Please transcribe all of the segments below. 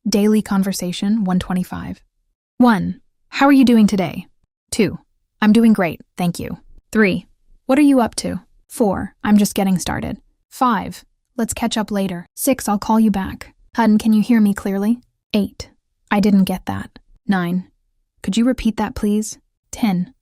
Daily conversation 125. 1. How are you doing today? 2. I'm doing great, thank you. 3. What are you up to? 4. I'm just getting started. 5. Let's catch up later. 6. I'll call you back. Hun, can you hear me clearly? 8. I didn't get that. 9. Could you repeat that, please? 10.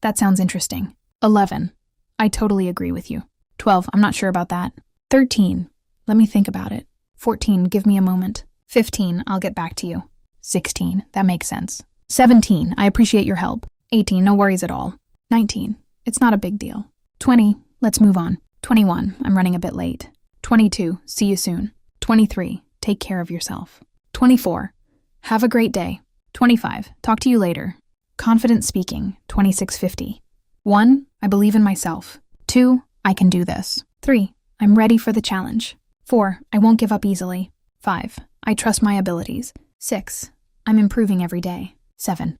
That sounds interesting. 11. I totally agree with you. 12. I'm not sure about that. 13. Let me think about it. 14. Give me a moment. 15. I'll get back to you. 16. That makes sense. 17. I appreciate your help. 18. No worries at all. 19. It's not a big deal. 20. Let's move on. 21. I'm running a bit late. 22. See you soon. 23. Take care of yourself. 24. Have a great day. 25. Talk to you later. Confident speaking, 2650. 1. I believe in myself. 2. I can do this. 3. I'm ready for the challenge. 4. I won't give up easily. 5. I trust my abilities. 6. I'm improving every day. 7.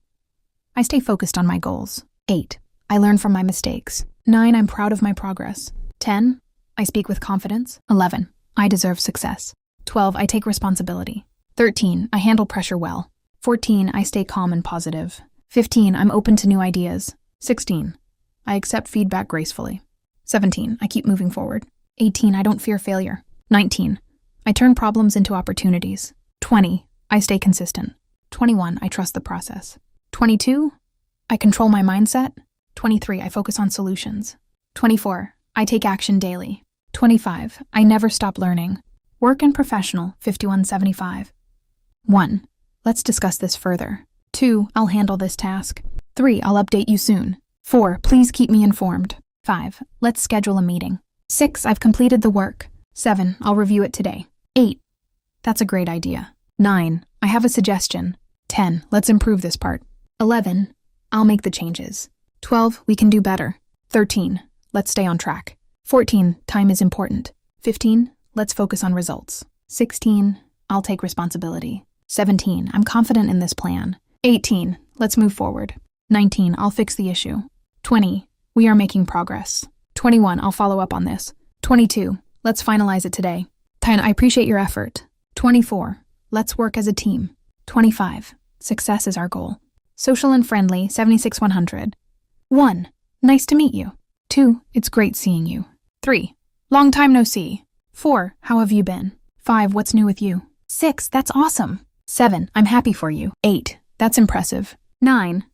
I stay focused on my goals. 8. I learn from my mistakes. 9. I'm proud of my progress. 10. I speak with confidence. 11. I deserve success. 12. I take responsibility. 13. I handle pressure well. 14. I stay calm and positive. 15. I'm open to new ideas. 16. I accept feedback gracefully. 17. I keep moving forward. 18. I don't fear failure. 19. I turn problems into opportunities. 20. I stay consistent. 21. I trust the process. 22. I control my mindset. 23. I focus on solutions. 24. I take action daily. 25. I never stop learning. Work and professional, 5175. 1. Let's discuss this further. 2. I'll handle this task. 3. I'll update you soon. 4. Please keep me informed. 5. Let's schedule a meeting. 6. I've completed the work. 7. I'll review it today. 8. That's a great idea. 9. I have a suggestion. 10. Let's improve this part. 11. I'll make the changes. 12. We can do better. 13. Let's stay on track. 14. Time is important. 15. Let's focus on results. 16. I'll take responsibility. 17. I'm confident in this plan. 18. Let's move forward. 19. I'll fix the issue. 20. We are making progress. 21. I'll follow up on this. 22. Let's finalize it today. 10. I appreciate your effort. 24. Let's work as a team. 25. Success is our goal. Social and friendly, 76100. 1. Nice to meet you. 2. It's great seeing you. 3. Long time no see. 4. How have you been? 5. What's new with you? 6. That's awesome. 7. I'm happy for you. 8. That's impressive. 9.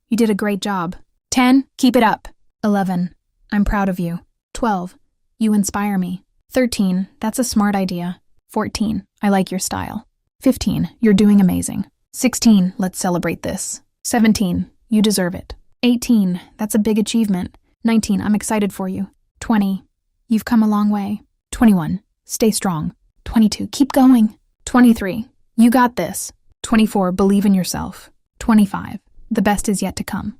You did a great job. 10. Keep it up. 11. I'm proud of you. 12. You inspire me. 13. That's a smart idea. 14. I like your style. 15. You're doing amazing. 16. Let's celebrate this. 17. You deserve it. 18. That's a big achievement. 19. I'm excited for you. 20. You've come a long way. 21. Stay strong. 22. Keep going. 23. You got this. 24. Believe in yourself. 25. The best is yet to come.